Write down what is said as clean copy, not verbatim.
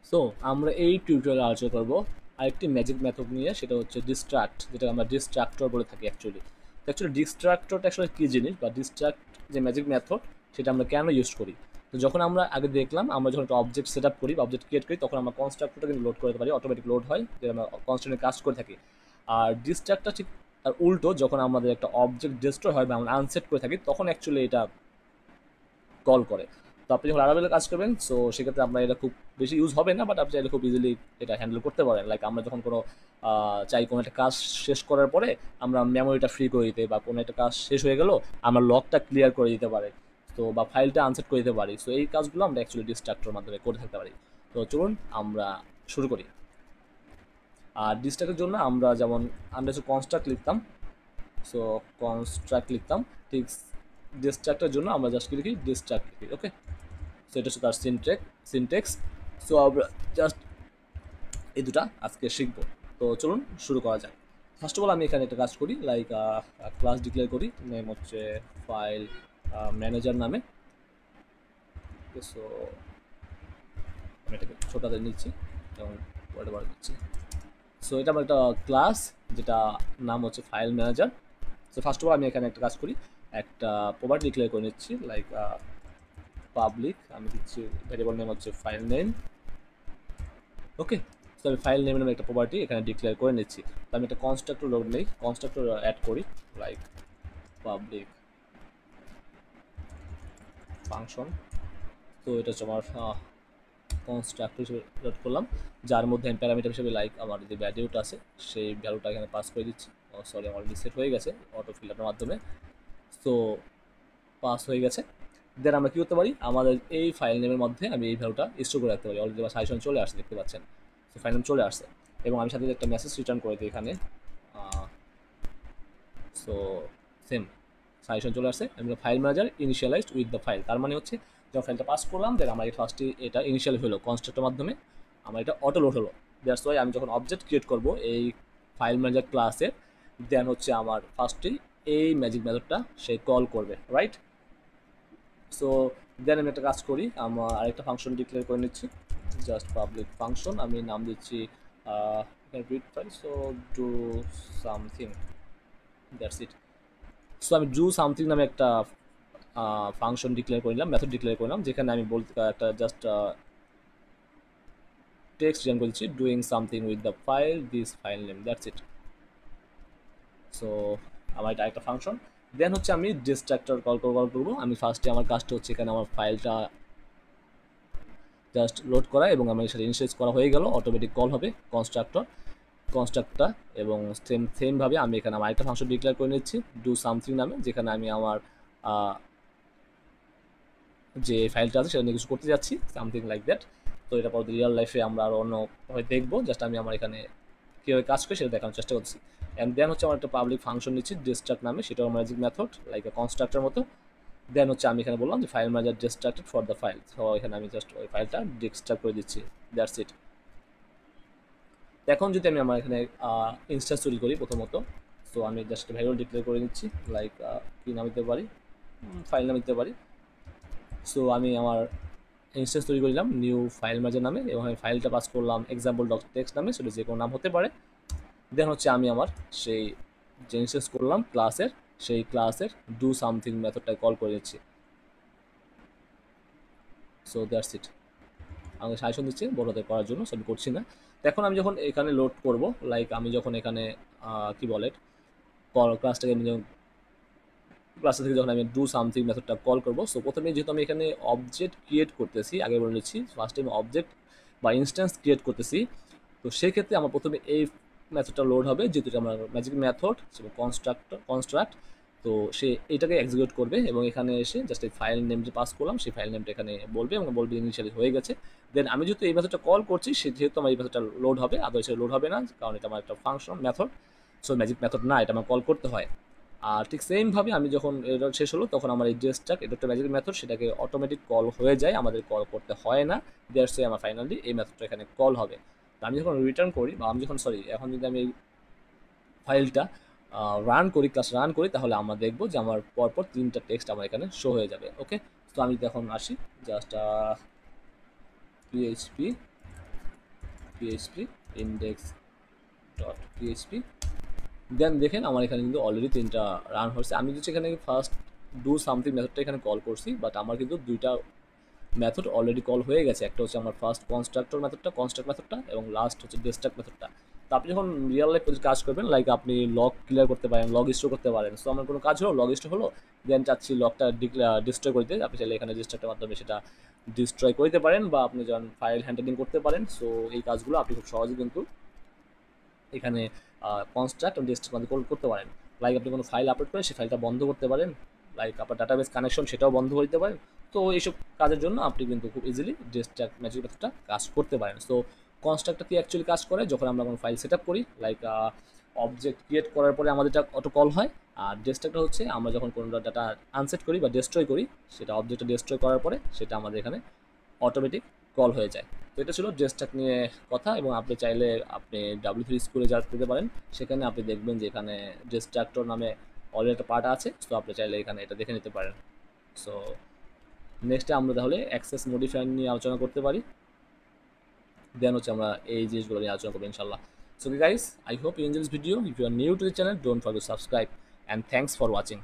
So আমরা এই টিউটোরিয়ালে আলোচনা করব আরেকটি ম্যাজিক মেথড নিয়ে, সেটা হচ্ছে ডিস্ট্রাক্ট, যেটা আমরা ডিস্ট্রাক্টর বলে থাকি অ্যাকচুয়ালি ডিস্ট্রাক্টরটা আসলে কী জিনিস বা ডিস্ট্রাক্ট যে ম্যাজিক মেথড সেটা আমরা কেন ইউজ করি। তো যখন আমরা আগে দেখলাম, আমরা যখন একটা অবজেক্ট সেট আপ করি বা অবজেক্ট ক্রিয়েট করি, তখন আমরা কনস্ট্রাক্টরটা কিন্তু লোড করতে পারি, অটোমেটিক লোড হয়, যে আমরা কনস্ট্যান্টে কাজ করে থাকি। আর ডিস্ট্রাক্টটা ঠিক তার উল্টো, যখন আমাদের একটা অবজেক্ট ডিস্ট্রয় হয় বা আমরা আনসেট করে থাকি, তখন অ্যাকচুয়ালি এটা কল করে। তো আপনি যখন লারাভেলে কাজ করবেন, সো সেক্ষেত্রে আপনার এটা খুব বেশি ইউজ হবে না, বাট আপনি চাইলে খুব ইজিলি এটা হ্যান্ডেল করতে পারেন। লাইক আমরা যখন কোনো চাই কোনো একটা কাজ শেষ করার পরে আমরা মেমোরিটা ফ্রি করে দিতে, বা কোনো একটা কাজ শেষ হয়ে গেল আমরা লকটা ক্লিয়ার করে দিতে পারি, তো বা ফাইলটা আনসেট করে দিতে পারি। সো এই কাজগুলো আমরা অ্যাকচুয়ালি ডিস্ট্রাক্টর মাধ্যমে করে থাকতে পারি। তো চলুন আমরা শুরু করি। আর ডিস্ট্রাক্টের জন্য আমরা হচ্ছে কনস্ট্রাক্ট লিখতাম। সো কনস্ট্রাক্ট লিখতাম, ঠিক ডিস্ট্রাক্টের জন্য আমরা জাস্ট কি লিখি, ডিস্ট্রাক্ট লিখি। ওকে, সো এটা হচ্ছে তার সিনটেক্স। সো আমরা জাস্ট এই দুটা আজকে শিখবো। তো চলুন শুরু করা যাক। ফার্স্ট অফ অল আমি এখানে একটা কাজ করি, লাইক ক্লাস ডিক্লেয়ার করি, নেম হচ্ছে ফাইল ম্যানেজার নামে। সো আমি এটাকে ছোটাতে নিচ্ছি এবং বড় বড় দিচ্ছি। সো এটা আমার একটা ক্লাস, যেটা নাম হচ্ছে file manager. So first of all আমি এখানে একটা কাজ করি, একটা প্রপার্টি ডিক্লেয়ার করে নিচ্ছি, লাইক পাবলিক। আমি দিচ্ছি ভেরিয়েবল নেম হচ্ছে ফাইল নেম। ওকে, তো আমি ফাইল নেমের নামে একটা প্রপার্টি এখানে ডিক্লেয়ার করে নিচ্ছি। তো আমি একটা কনস্ট্রাক্টর লোড নেই, কনস্ট্রাক্টর অ্যাড করি, লাইক পাবলিক ফাংশন। তো এটা হচ্ছে আমার কনস্ট্রাক্টর হিসেবে লোড করলাম, যার মধ্যে আমি প্যারামিটার হিসেবে লাইক আমার যে ভ্যালুটা আছে সেই ভ্যালুটা এখানে পাস করে দিচ্ছি। সরি, অলরেডি সেট হয়ে গেছে অটো ফিল্টারের মাধ্যমে। তো পাস হয়ে গেছে। দেন আমরা কী করতে পারি, আমাদের এই ফাইল নেমের মধ্যে আমি এই ভ্যালুটা স্টোর করে রাখতে পারি। অলরেডি আমার সাজেশন চলে আসছে, দেখতে পাচ্ছেন। তো ফাইল নেম চলে আসছে এবং আমি সাথে একটা মেসেজ রিটার্ন করে দিই এখানে। সো সেম সাজেশন চলে আসছে, আমি file manager initialised with the file. তার মানে হচ্ছে যখন ফাইলটা পাস করলাম, দেন আমার ফার্স্টে এটা ইনিশিয়াল হলো কনস্ট্রাক্টের মাধ্যমে, আমার এটা অটো লোড হলো। দ্যাটস ওয়াই আমি যখন অবজেক্ট ক্রিয়েট করব এই ফাইল ম্যানেজার ক্লাসে, দেন হচ্ছে আমার ফার্স্টেই এই ম্যাজিক মেথডটা সে কল করবে, রাইট। সো দেন আমি একটা কাজ করি, আমার আরেকটা ফাংশন ডিক্লেয়ার করে নিচ্ছি, জাস্ট পাবলিক ফাংশন। আমি নাম দিচ্ছি read file, so do something, that's it. So আমি ডু সামথিং নামে একটা ফাংশন ডিক্লেয়ার করলাম, মেথড ডিক্লেয়ার করলাম, যেখানে আমি বলতে একটা জাস্ট টেক্সট রিটার্ন করছি, doing something with the file this file name, that's it. So আমার এটা একটা ফাংশন। দেন হচ্ছে আমি ডিস্ট্রাক্টর কল করবো। আমি ফার্স্টে আমার কাজটা হচ্ছে এখানে আমার ফাইলটা জাস্ট লোড করা, এবং আমার সাথে ইনিশিয়ালাইজ করা হয়ে গেল, অটোমেটিক কল হবে কনস্ট্রাক্টটা। এবং সেমভাবে আমি এখানে আমার একটা ফাংশন ডিক্লেয়ার করে নিচ্ছি, ডু সামথিং নামে, যেখানে আমি আমার যে ফাইলটা আছে সেটা নিয়ে কিছু করতে যাচ্ছি, সামথিং লাইক দ্যাট। তো এটা পরে রিয়েল লাইফে আমরা আরও অন্যভাবে দেখবো, জাস্ট আমি আমার এখানে কীভাবে কাজ করি সেটা দেখানোর চেষ্টা করছি। অ্যান্ড দেন হচ্ছে আমার একটা পাবলিক ফাংশন নিচ্ছি ডিস্ট্রাক্ট নামে, সেটাও ম্যাজিক মেথড, লাইক এ কনস্ট্রাক্টের মতো। দেন হচ্ছে আমি এখানে বললাম যে file manager distracted for the file, তো এখানে আমি জাস্ট ওই ফাইলটা ডিস্ট্রাক্ট করে দিচ্ছি, দ্যাটস ইট। এখন যদি আমি আমার এখানে ইনস্ট্যান্স তৈরি করি প্রথমত, তো আমি জাস্ট ভ্যারিয়েবল ডিক্লেয়ার করে নিচ্ছি, লাইক কী নাম দিতে পারি, ফাইল নাম দিতে পারি। সো আমি আমার ইনস্ট্যান্স তৈরি করলাম নিউ ফাইল ম্যানেজার নামে, এবং আমি ফাইলটা পাস করলাম এক্সাম্পল ডট টেক্সট নামে, সেটা যে কোনো নাম হতে পারে। দেন হচ্ছে আমি আমার সেই যে ইনস্ট্যান্স করলাম ক্লাসের, সেই ক্লাসের ডু সামথিং মেথডটাই কল করে দিচ্ছি। So that's it. আমাকে সাজেশন দিচ্ছে বড়তে করার জন্য, সো আমি করছি না। তো এখন আমি যখন এখানে লোড করব, লাইক আমি যখন এখানে কি বলে ক্লাসটাকে আমি যখন ক্লাসটা থেকে যখন আমি ডু সামথিং মেথডটা কল করবো, সো প্রথমে যেহেতু আমি এখানে অবজেক্ট ক্রিয়েট করতেছি, আগে বলে নিচ্ছি, ফার্স্ট টাইম অবজেক্ট বা ইনস্ট্যান্স ক্রিয়েট করতেছি, তো সেক্ষেত্রে আমার প্রথমে এই মেথডটা লোড হবে, যেহেতু এটা আমার ম্যাজিক মেথড কনস্ট্রাক্ট। তো সে এটাকে এক্সিকিউট করবে এবং এখানে এসে জাস্ট এই ফাইল নেম যে পাস করলাম সেই ফাইল নেমটা এখানে বলবে এবং বলবে ইনিশিয়ালি হয়ে গেছে। দেন আমি যেহেতু এই মেথডটা কল করছি, সে যেহেতু আমার এই মেথডটা লোড হবে, আদারওয়াইজ লোড হবে না, কারণ এটা আমার একটা function method, so magic method না, এটা আমার কল করতে হয়। আর ঠিক সেমভাবে আমি যখন এটা শেষ হলো, তখন আমার এই ডিস্ট্রাক্ট, এটা একটা ম্যাজিক মেথড, সেটাকে অটোমেটিক কল হয়ে যায়, আমাদের কল করতে হয় না। দ্যাটস ওয়াই আমার ফাইনালি এই মেথডটা এখানে কল হবে। তো আমি যখন রিটার্ন করি, বা আমি যখন এখন যদি আমি এই ফাইলটা রান করি, ক্লাস রান করি, তাহলে আমরা দেখবো যে আমার পরপর তিনটা টেক্সট আমার এখানে শো হয়ে যাবে। ওকে, তো আমি এখন আসি, just PHP php index dot PHP. Then দেখেন আমার এখানে কিন্তু অলরেডি 3টা রান হয়েছে। আমি যদি এখানে ফার্স্ট ডু সামথিং মেথডটা এখানে কল করছি, বাট আমার কিন্তু 2টা মেথড অলরেডি কল হয়ে গেছে। একটা হচ্ছে আমার ফার্স্ট কনস্ট্রাক্টর মেথডটা, কনস্ট্রাক্ট মেথডটা, এবং লাস্ট হচ্ছে ডিস্ট্রাক্ট মেথডটা। তো আপনি যখন রিয়েল লাইফ কাজ করবেন, লাইক আপনি লগ ক্লিয়ার করতে পারেন, লগ স্টোর করতে পারেন। সো আমার কোনো কাজ হলো, লগ স্টোর হলো, দেন চাচ্ছি লগটা ডিস্ট্রয় করতে, আপনি চাইলে এখানে ডিস্ট্রাক্টের মাধ্যমে সেটা ডিস্ট্রয় করতে পারেন, বা আপনি যখন ফাইল হ্যান্ডলিং করতে পারেন। সো এই কাজগুলো আপনি খুব সহজে কিন্তু এখানে কনস্ট্রাক্ট এবং ডিস্ট্রাক্ট মধ্যে করতে পারেন। লাইক আপনি কোনো ফাইল আপলোড করে সেই ফাইলটা বন্ধ করতে পারেন, লাইক আপনার ডাটাবেস কানেকশন সেটাও বন্ধ করে দিতে পারেন। তো এইসব কাজের জন্য আপনি কিন্তু খুব ইজিলি ডিস্ট্রাক্ট ম্যাজিক মেথডটা কাজ করতে পারেন। সো কনস্ট্রাক্টটা কি অ্যাকচুয়ালি কাজ করে যখন আমরা কোনো ফাইল সেট আপ করি, লাইক অবজেক্ট ক্রিয়েট করার পরে আমাদের এটা অটো কল হয়। আর ডিস্ট্রাক্টটা হচ্ছে আমরা যখন কোনো ডাটা আনসেট করি বা ডিস্ট্রয় করি, সেটা অবজেক্টটা ডিস্ট্রয় করার পরে সেটা আমাদের এখানে অটোমেটিক কল হয়ে যায়। তো এটা ছিল ডিস্ট্রাক্ট নিয়ে কথা। এবং আপনি চাইলে আপনি W3 স্কুলে যা দিতে পারেন, সেখানে আপনি দেখবেন যে এখানে ডিস্ট্রাক্টর নামে অলরেডি একটা পার্ট আছে। সো আপনি চাইলে এখানে এটা দেখে নিতে পারেন। সো নেক্সটে আমরা তাহলে অ্যাক্সেস মডিফায়ার নিয়ে আলোচনা করতে পারি। দেন হচ্ছে আমরা এই জিনিসগুলো নিয়ে আলোচনা করবো ইনশাল্লাহ। So guys, I hope you enjoy this video. If you are new to the channel, don't forget to subscribe, and thanks for watching.